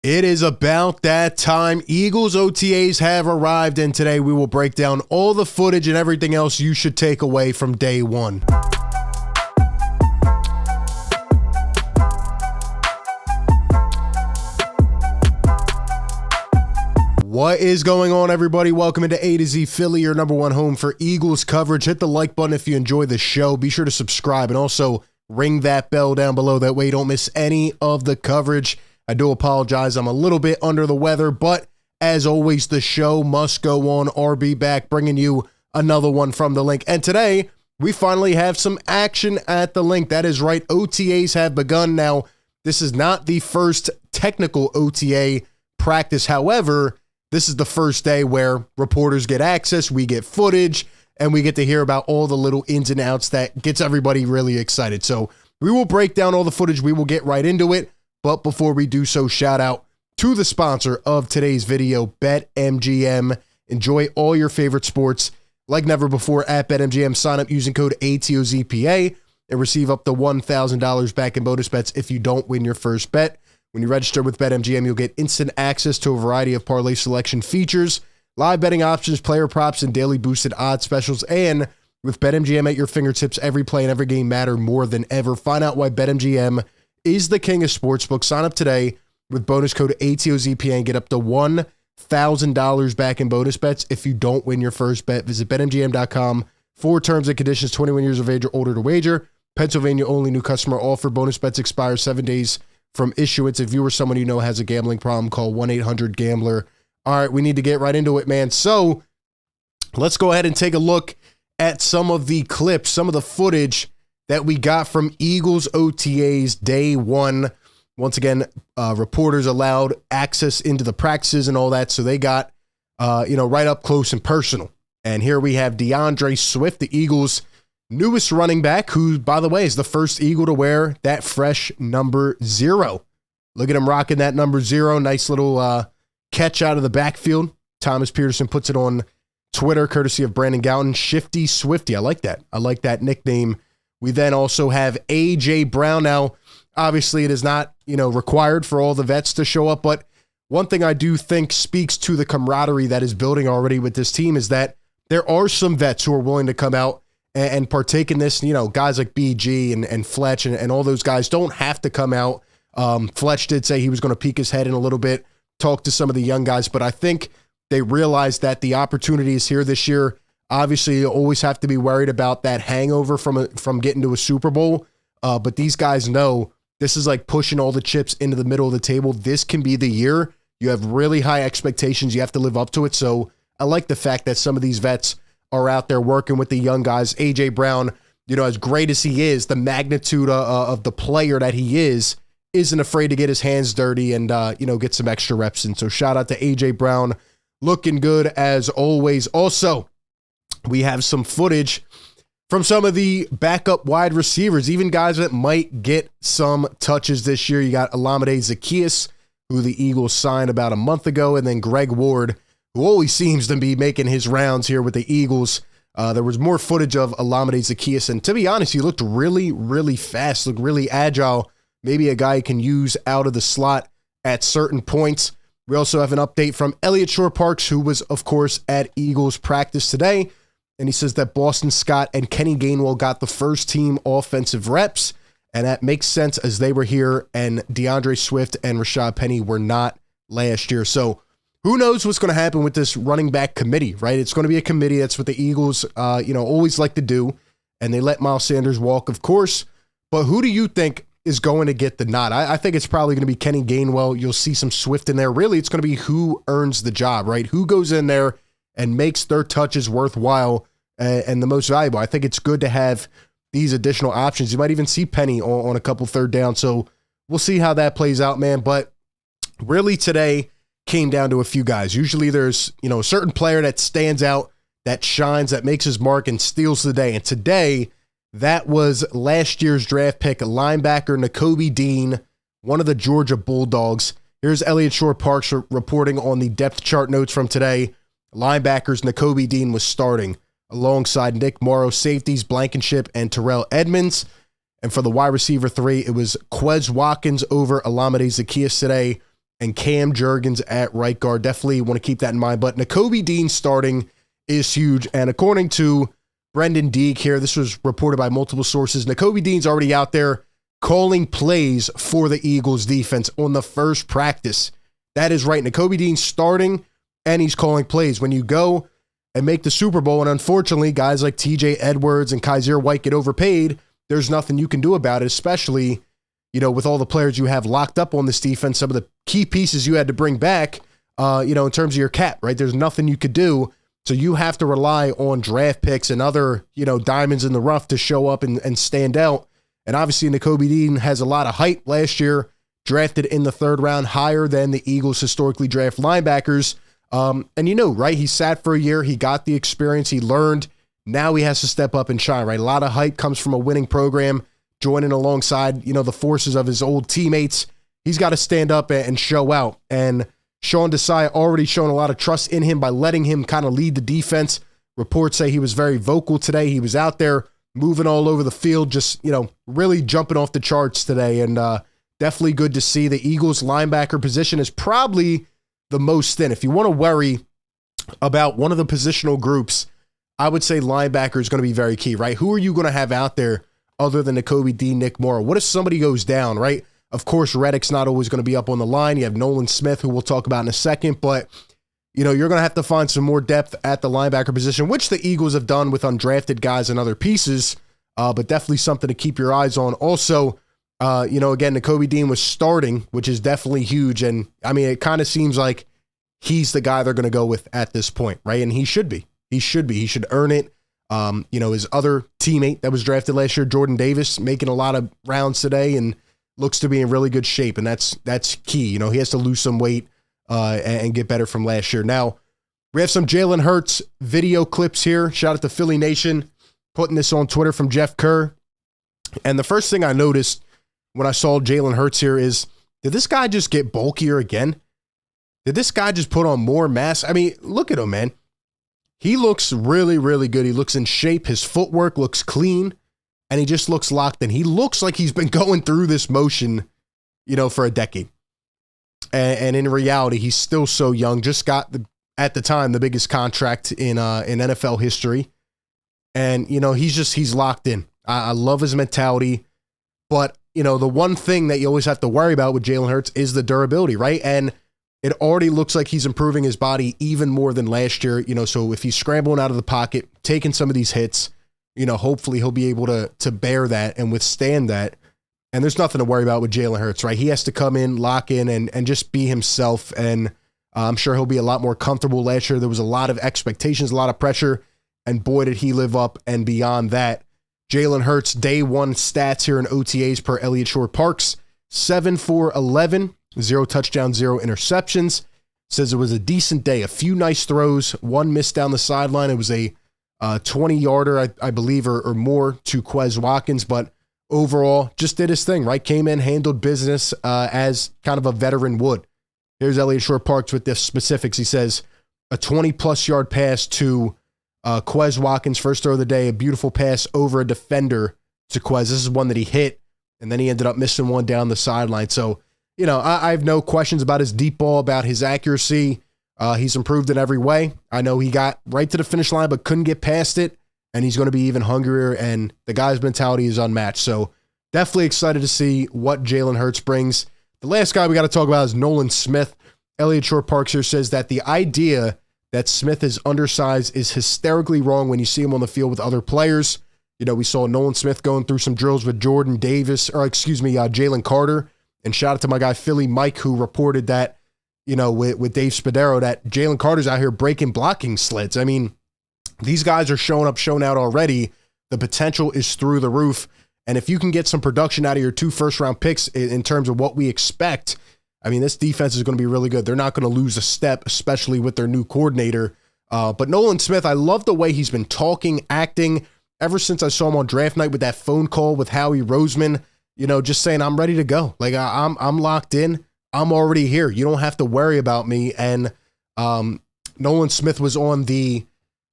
It is about that time. Eagles OTAs have arrived, and today we will break down all the footage and everything else you should take away from day one. What is going on, everybody? Welcome into A to Z Philly, your number one home for Eagles coverage. Hit the like button if you enjoy the show. Be sure to subscribe and also ring that bell down below. That way you don't miss any of the coverage. I do apologize. I'm a little bit under the weather, but as always, the show must go on. RB back, bringing you another one from the link. And today, we finally have some action at the link. That is right. OTAs have begun. Now, this is not the first technical OTA practice. However, this is the first day where reporters get access, we get footage, and we get to hear about all the little ins and outs that gets everybody really excited. So we will break down all the footage. We will get right into it. But before we do so, shout out to the sponsor of today's video, BetMGM. Enjoy all your favorite sports like never before at BetMGM. Sign up using code ATOZPA and receive up to $1,000 back in bonus bets if you don't win your first bet. When you register with BetMGM, you'll get instant access to a variety of parlay selection features, live betting options, player props, and daily boosted odds specials. And with BetMGM at your fingertips, every play and every game matter more than ever. Find out why BetMGM is the king of sportsbook. Sign up today with bonus code ATOZPA and get up to $1,000 back in bonus bets if you don't win your first bet. Visit BetMGM.com for terms and conditions. 21 years of age or older to wager. Pennsylvania only. New customer offer. Bonus bets expire 7 days from issuance. If you or someone you know has a gambling problem, call 1-800-GAMBLER. All right, we need to get right into it, man. So let's go ahead and take a look at some of the clips, some of the footage that we got from Eagles OTAs day one. Once again, reporters allowed access into the practices and all that, so they got, right up close and personal. And here we have DeAndre Swift, the Eagles' newest running back, who, by the way, is the first Eagle to wear that fresh number 0. Look at him rocking that number 0. Nice little catch out of the backfield. Thomas Peterson puts it on Twitter, courtesy of Brandon Gowton. Shifty Swifty. I like that. I like that nickname. We then also have A.J. Brown. Now, obviously, it is not, required for all the vets to show up, but one thing I do think speaks to the camaraderie that is building already with this team is that there are some vets who are willing to come out and partake in this. Guys like BG and Fletch and all those guys don't have to come out. Fletch did say he was going to peek his head in a little bit, talk to some of the young guys, but I think they realized that the opportunity is here this year. Obviously, you always have to be worried about that hangover from getting to a Super Bowl. But these guys know this is like pushing all the chips into the middle of the table. This can be the year. You have really high expectations. You have to live up to it. So I like the fact that some of these vets are out there working with the young guys. A.J. Brown, as great as he is, the magnitude of the player that he isn't afraid to get his hands dirty and, get some extra reps in. So shout out to A.J. Brown. Looking good as always. Also, we have some footage from some of the backup wide receivers, even guys that might get some touches this year. You got Olamide Zaccheaus, who the Eagles signed about a month ago, and then Greg Ward, who always seems to be making his rounds here with the Eagles. There was more footage of Olamide Zaccheaus, and to be honest, he looked really, really fast, looked really agile. Maybe a guy you can use out of the slot at certain points. We also have an update from Elliott Shore-Parks, who was, of course, at Eagles practice today. And he says that Boston Scott and Kenny Gainwell got the first team offensive reps. And that makes sense as they were here and DeAndre Swift and Rashad Penny were not last year. So who knows what's going to happen with this running back committee, right? It's going to be a committee. That's what the Eagles, always like to do. And they let Miles Sanders walk, of course. But who do you think is going to get the nod? I think it's probably going to be Kenny Gainwell. You'll see some Swift in there. Really, it's going to be who earns the job, right? Who goes in there and makes their touches worthwhile and the most valuable. I think it's good to have these additional options. You might even see Penny on a couple third down. So we'll see how that plays out, man. But really today came down to a few guys. Usually there's, a certain player that stands out, that shines, that makes his mark and steals the day. And today, that was last year's draft pick, linebacker Nakobe Dean, one of the Georgia Bulldogs. Here's Elliott Shore-Parks reporting on the depth chart notes from today. Linebackers Nakobe Dean was starting alongside Nick Morrow, safeties Blankenship and Terrell Edmonds. And for the wide receiver 3, it was Quez Watkins over Olamide Zaccheaus today. and Cam Jurgens at right guard. Definitely want to keep that in mind. But Nakobe Dean starting is huge. And according to Brendan Deek here, this was reported by multiple sources, Nakobe Dean's already out there calling plays for the Eagles defense on the first practice. That is right. Nakobe Dean's starting and he's calling plays. When you go and make the Super Bowl, and unfortunately guys like TJ Edwards and Kaiser White get overpaid, there's nothing you can do about it, especially, you know, with all the players you have locked up on this defense, some of the key pieces you had to bring back, you know, in terms of your cap, right? There's nothing you could do. So you have to rely on draft picks and other, you know, diamonds in the rough to show up and stand out. And obviously Nakobe Dean has a lot of hype last year, drafted in the 3rd round, higher than the Eagles historically draft linebackers. And you know, right? He sat for a year. He got the experience. He learned. Now he has to step up and shine, right? A lot of hype comes from a winning program, joining alongside, you know, the forces of his old teammates. He's got to stand up and show out. And Sean Desai already shown a lot of trust in him by letting him kind of lead the defense. Reports say he was very vocal today. He was out there moving all over the field, just, you know, really jumping off the charts today. And definitely good to see. The Eagles linebacker position is probably the most thin. If you want to worry about one of the positional groups, I would say linebacker is going to be very key, right? Who are you going to have out there other than Nakobe Dean, Nick Morrow? What if somebody goes down, right? Of course, Reddick's not always going to be up on the line. You have Nolan Smith, who we'll talk about in a second, but you know, you're going to have to find some more depth at the linebacker position, which the Eagles have done with undrafted guys and other pieces, but definitely something to keep your eyes on. Also, you know, again, Nakobe Dean was starting, which is definitely huge. And I mean, it kind of seems like he's the guy they're going to go with at this point, right? And he should be. He should be. He should earn it. You know, his other teammate that was drafted last year, Jordan Davis, making a lot of rounds today and looks to be in really good shape. And that's key. You know, he has to lose some weight and get better from last year. Now, we have some Jalen Hurts video clips here. Shout out to Philly Nation putting this on Twitter from Jeff Kerr. And the first thing I noticed when I saw Jalen Hurts here is, did this guy just get bulkier again? Did this guy just put on more mass? I mean, look at him, man. He looks really, really good. He looks in shape. His footwork looks clean, and he just looks locked in. He looks like he's been going through this motion, you know, for a decade. And in reality, he's still so young. Just got, at the time, the biggest contract in NFL history. And, you know, he's locked in. I love his mentality. But, you know, the one thing that you always have to worry about with Jalen Hurts is the durability, right? And it already looks like he's improving his body even more than last year. You know, so if he's scrambling out of the pocket, taking some of these hits, you know, hopefully he'll be able to bear that and withstand that. And there's nothing to worry about with Jalen Hurts, right? He has to come in, lock in, and just be himself. And I'm sure he'll be a lot more comfortable. Last year, there was a lot of expectations, a lot of pressure, and boy, did he live up and beyond that. Jalen Hurts, day one stats here in OTAs per Elliott Shore-Parks, 7 for 11, 0 touchdowns, 0 interceptions. Says it was a decent day, a few nice throws, one missed down the sideline. It was a 20-yarder, I believe, or more to Quez Watkins, but overall, just did his thing, right? Came in, handled business as kind of a veteran would. Here's Elliott Shore-Parks with the specifics. He says, a 20-plus yard pass to Quez Watkins, first throw of the day, a beautiful pass over a defender to Quez. This is one that he hit, and then he ended up missing one down the sideline. So, you know, I have no questions about his deep ball, about his accuracy. He's improved in every way. I know he got right to the finish line, but couldn't get past it. And he's going to be even hungrier, and the guy's mentality is unmatched. So definitely excited to see what Jalen Hurts brings. The last guy we got to talk about is Nolan Smith. Elliott Shore-Parks here says that the idea that Smith is undersized is hysterically wrong when you see him on the field with other players. You know, we saw Nolan Smith going through some drills with Jalen Carter. And shout out to my guy Philly Mike, who reported that, you know, with Dave Spadaro, that Jalen Carter's out here breaking blocking sleds. I mean, these guys are showing out already. The potential is through the roof. And if you can get some production out of your 2 first-round picks in terms of what we expect, I mean, this defense is going to be really good. They're not going to lose a step, especially with their new coordinator. But Nolan Smith, I love the way he's been talking, acting, ever since I saw him on draft night with that phone call with Howie Roseman, you know, just saying, I'm ready to go. Like, I'm locked in. I'm already here. You don't have to worry about me. And Nolan Smith was on the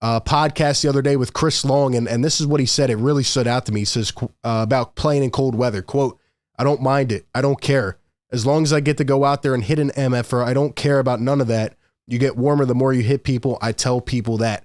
podcast the other day with Chris Long, and this is what he said. It really stood out to me. He says about playing in cold weather, quote, I don't mind it. I don't care. As long as I get to go out there and hit an MFR, I don't care about none of that. You get warmer the more you hit people. I tell people that.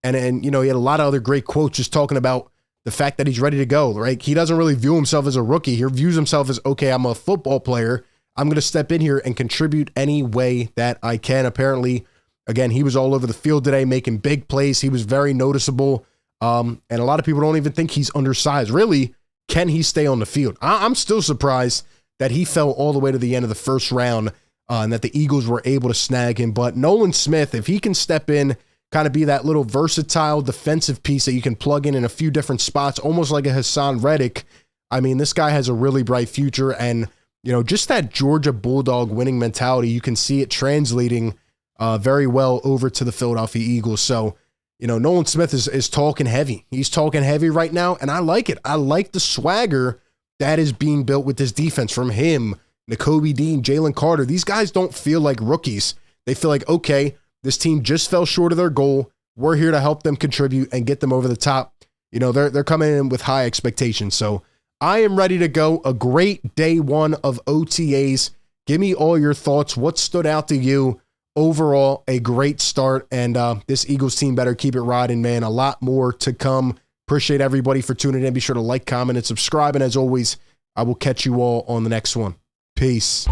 And you know, he had a lot of other great quotes just talking about the fact that he's ready to go, right? He doesn't really view himself as a rookie. He views himself as, okay, I'm a football player. I'm going to step in here and contribute any way that I can. Apparently, again, he was all over the field today making big plays. He was very noticeable. And a lot of people don't even think he's undersized. Really, can he stay on the field? I'm still surprised that he fell all the way to the end of the first round and that the Eagles were able to snag him. But Nolan Smith, if he can step in, kind of be that little versatile defensive piece that you can plug in a few different spots, almost like a Hassan Reddick. I mean, this guy has a really bright future. And, you know, just that Georgia Bulldog winning mentality, you can see it translating very well over to the Philadelphia Eagles. So, you know, Nolan Smith is talking heavy. He's talking heavy right now, and I like it. I like the swagger that is being built with this defense from him, Nakobe Dean, Jalen Carter. These guys don't feel like rookies. They feel like, okay, this team just fell short of their goal. We're here to help them contribute and get them over the top. You know, they're coming in with high expectations. So I am ready to go. A great day one of OTAs. Give me all your thoughts. What stood out to you? Overall, a great start. And this Eagles team better keep it riding, man. A lot more to come. Appreciate everybody for tuning in. Be sure to like, comment, and subscribe. And as always, I will catch you all on the next one. Peace.